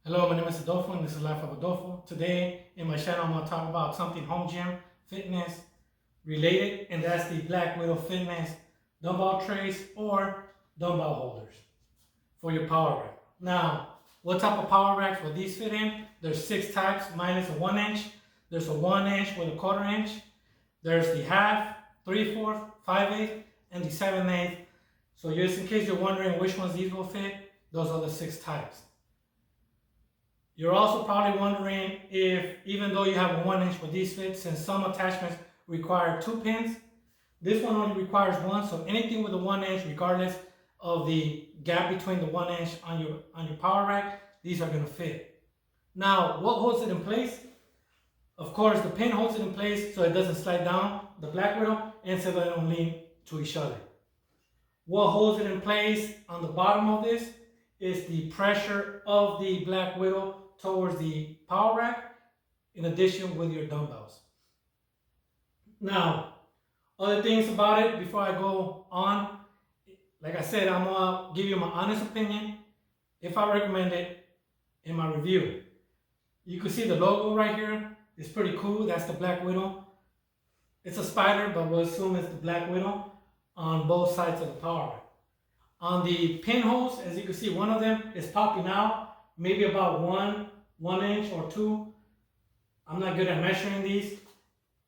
Hello, my name is Adolfo and this is Life of Adolfo. Today in my channel I'm going to talk about something home gym fitness related, and that's the Black Widow Fitness dumbbell trays or dumbbell holders for your power rack. Now, what type of power racks will these fit in? There's 6 types. Mine is a 1 inch. There's a 1 inch with a 1/4 inch. There's the half, 3/4, 5/8, and the 7/8. So just in case you're wondering which ones these will fit, those are the 6 types. You're also probably wondering if, even though you have a 1 inch, will these fit, since some attachments require 2 pins. This one only requires 1, so anything with a 1 inch, regardless of the gap between the 1 inch on your power rack, these are going to fit. Now, what holds it in place? Of course, the pin holds it in place so it doesn't slide down, the Black Widow, and so they don't lean to each other. What holds it in place on the bottom of this is the pressure of the Black Widow towards the power rack, in addition with your dumbbells. Now, other things about it before I go on, like I said, I'm gonna give you my honest opinion if I recommend it in my review. You can see the logo right here. It's pretty cool. That's the Black Widow. It's a spider, but we'll assume it's the Black Widow on both sides of the power rack. On the pinholes, as you can see, one of them is popping out, maybe about 1 inch or 2. I'm not good at measuring these.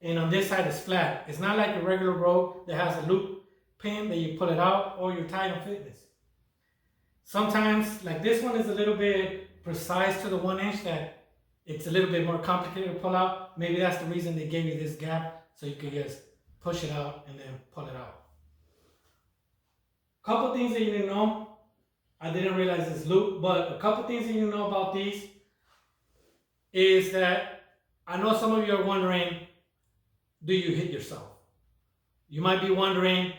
And on this side it's flat. It's not like a regular rope that has a loop pin that you pull it out, or your Titan Fitness. Sometimes, like this one is a little bit precise to the 1 inch that it's a little bit more complicated to pull out. Maybe that's the reason they gave you this gap, so you can just push it out and then pull it out. Couple things that you need to know. I didn't realize this loop, but a couple things that you need to know about these is that I know some of you are wondering, do you hit yourself? You might be wondering,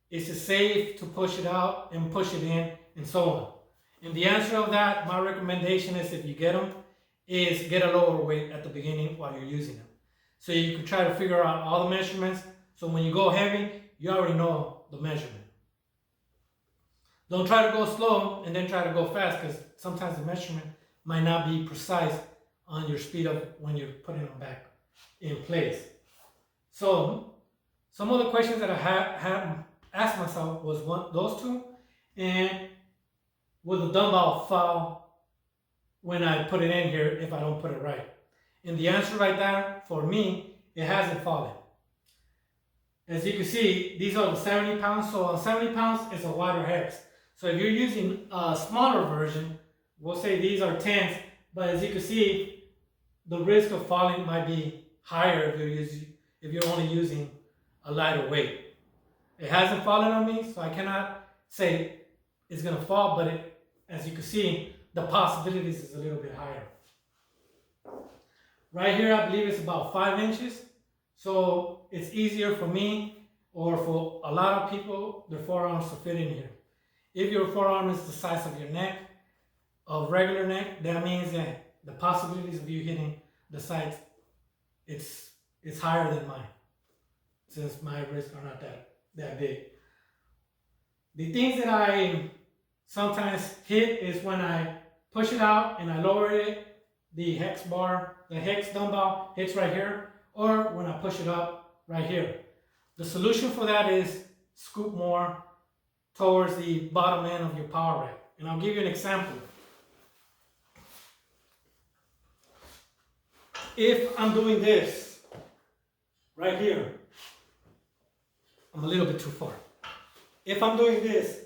is it safe to push it out and push it in and so on? And the answer of that, my recommendation is, if you get them, is get a lower weight at the beginning while you're using them. So you can try to figure out all the measurements. So when you go heavy, you already know the measurement. Don't try to go slow and then try to go fast, because sometimes the measurement might not be precise on your speed of when you're putting them back in place. So some of the questions that I have asked myself was those two, and will the dumbbell fall when I put it in here if I don't put it right? And the answer right there, for me, it hasn't fallen. As you can see, these are the 70 pounds. So on 70 pounds, it's a wider hex. So if you're using a smaller version, we'll say these are 10s, but as you can see, the risk of falling might be higher if you're only using a lighter weight. It hasn't fallen on me, so I cannot say it's gonna fall, but as you can see, the possibilities is a little bit higher. Right here, I believe it's about 5 inches, so it's easier for me, or for a lot of people, their forearms to fit in here. If your forearm is the size of your neck, of regular neck, that means that the possibilities of you hitting the sides, it's higher than mine, since my wrists are not that big. The things that I sometimes hit is when I push it out and I lower it, the hex dumbbell hits right here, or when I push it up right here. The solution for that is scoop more towards the bottom end of your power rack. And I'll give you an example. If I'm doing this right here, I'm a little bit too far. If I'm doing this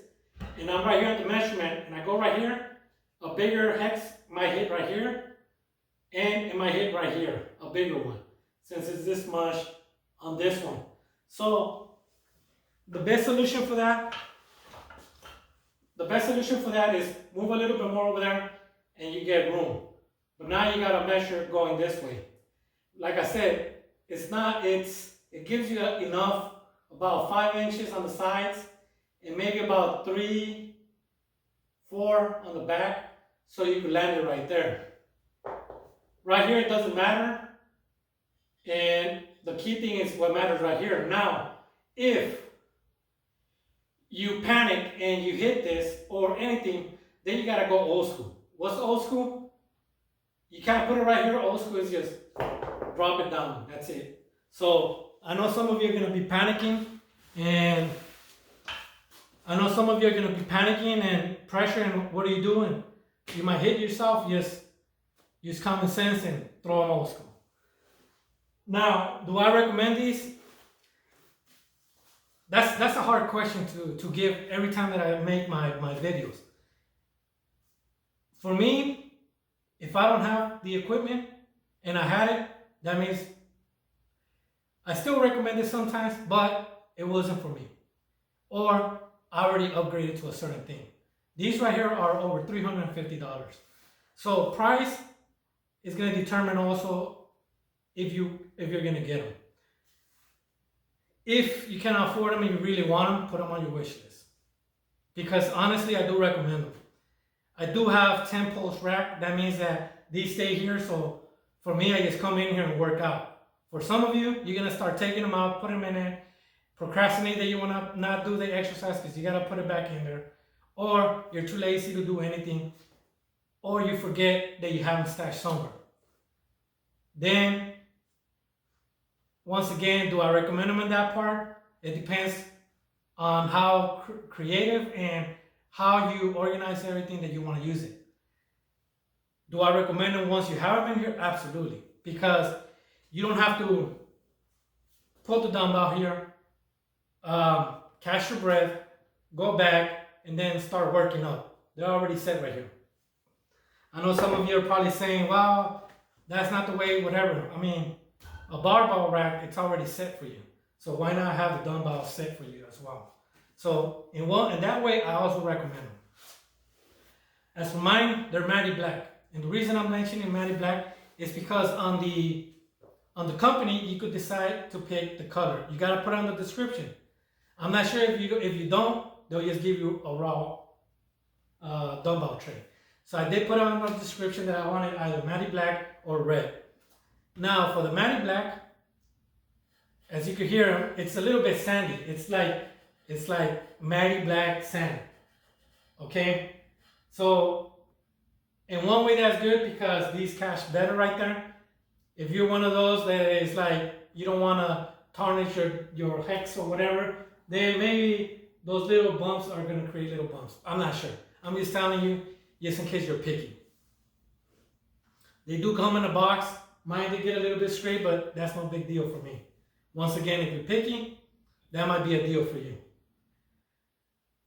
and I'm right here at the measurement and I go right here, a bigger hex might hit right here, and it might hit right here, a bigger one, since it's this much on this one. So the best solution for that is move a little bit more over there and you get room. But now you gotta measure going this way. Like I said, it gives you enough, about 5 inches on the sides, and maybe about 3, 4 on the back, so you can land it right there. Right here, it doesn't matter, and the key thing is what matters right here. Now, if you panic and you hit this or anything, then you gotta go old school. What's old school? You can't put it right here. Old school is just drop it down. That's it. So I know some of you are gonna be panicking, and pressuring. What are you doing? You might hit yourself. Just use common sense and throw them old school. Now, do I recommend these? That's a hard question to give every time that I make my videos. For me, if I don't have the equipment and I had it, that means I still recommend it sometimes, but it wasn't for me. Or I already upgraded to a certain thing. These right here are over $350. So price is going to determine also if you're going to get them. If you can afford them and you really want them, put them on your wish list. Because honestly, I do recommend them. I do have 10 post rack. That means that these stay here. So for me, I just come in here and work out. For some of you, you're going to start taking them out, put them in there, procrastinate that you want to not do the exercise because you got to put it back in there. Or you're too lazy to do anything. Or you forget that you haven't stashed somewhere. Then, once again, do I recommend them in that part? It depends on how creative and how you organize everything that you want to use it. Do I recommend them once you have them in here? Absolutely. Because you don't have to put the dumbbell here, catch your breath, go back, and then start working up. They're already set right here. I know some of you are probably saying, well, that's not the way, whatever. I mean, a barbell rack, it's already set for you. So why not have the dumbbell set for you as well? So in that way, I also recommend them. As for mine, they're matte black. And the reason I'm mentioning matte black is because on the company, you could decide to pick the color. You got to put it on the description. I'm not sure if you don't, they'll just give you a raw dumbbell tray. So I did put on the description that I wanted either matte black or red. Now for the matte black, as you can hear, it's a little bit sandy. It's like matte black sand. Okay, so in one way that's good because these catch better right there. If you're one of those that is like you don't want to tarnish your hex or whatever, then maybe those little bumps are going to create little bumps. I'm not sure. I'm just telling you, just in case you're picky. They do come in a box. Mine did get a little bit straight, but that's no big deal for me. Once again, if you're picky, that might be a deal for you.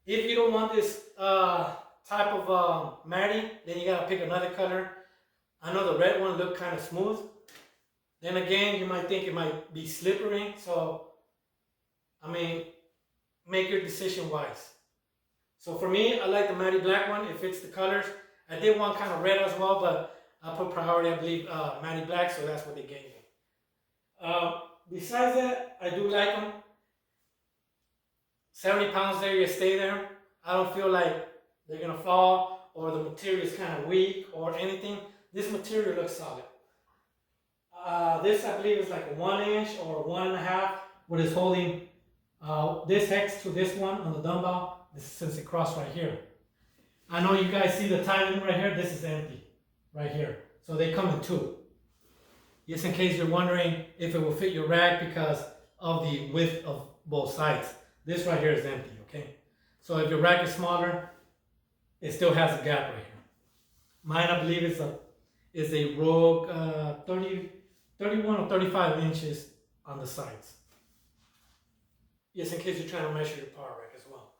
If you don't want this type of matting, then you gotta pick another color. I know the red one looked kind of smooth. Then again, you might think it might be slippery. So, I mean, make your decision wise. So for me, I like the matte black one. It fits the colors. I did want kind of red as well, but I put priority, I believe, matte black, so that's what they gave me. Besides that, I do like them. 70 pounds there, you stay there. I don't feel like they're gonna fall or the material is kind of weak or anything. This material looks solid. This I believe is like a 1 inch or 1.5, what is holding this hex to this one on the dumbbell. Since it crossed right here. I know you guys see the timing right here. This is empty right here. So they come in two. Just in case you're wondering if it will fit your rack because of the width of both sides. This right here is empty, okay? So if your rack is smaller, it still has a gap right here. Mine, I believe, is a Rogue 31 or 35 inches on the sides. Just in case you're trying to measure your power rack as well.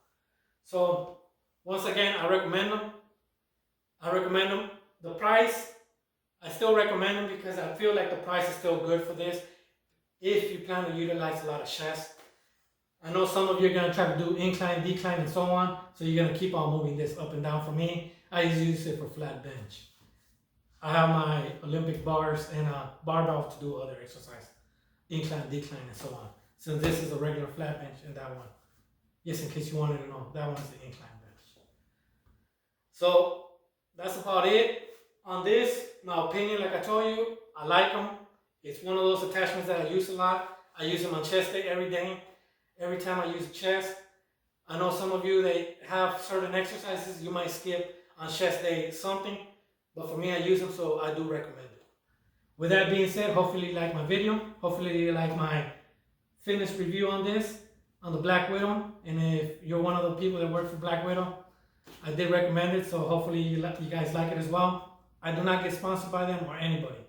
So, once again, I recommend them. The price, I still recommend them because I feel like the price is still good for this if you plan to utilize a lot of chest. I know some of you are going to try to do incline, decline, and so on, so you're going to keep on moving this up and down. For me, I use it for flat bench. I have my Olympic bars and a barbell to do other exercise, incline, decline, and so on. So this is a regular flat bench and that one. Just in case you wanted to know, that one is the incline bench. So that's about it on this. My opinion, like I told you, I like them. It's one of those attachments that I use a lot. I use them on chest day every day. Every time I use chest. I know some of you, they have certain exercises you might skip on chest day something, but for me I use them, so I do recommend it. With that being said, hopefully you like my video. Hopefully you like my fitness review on this, on the Black Widow. And if you're one of the people that work for Black Widow, I did recommend it, so hopefully you guys like it as well. I do not get sponsored by them or anybody.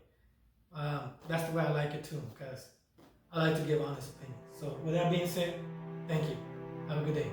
That's the way I like it too, because I like to give honest opinions. So with that being said, thank you. Have a good day.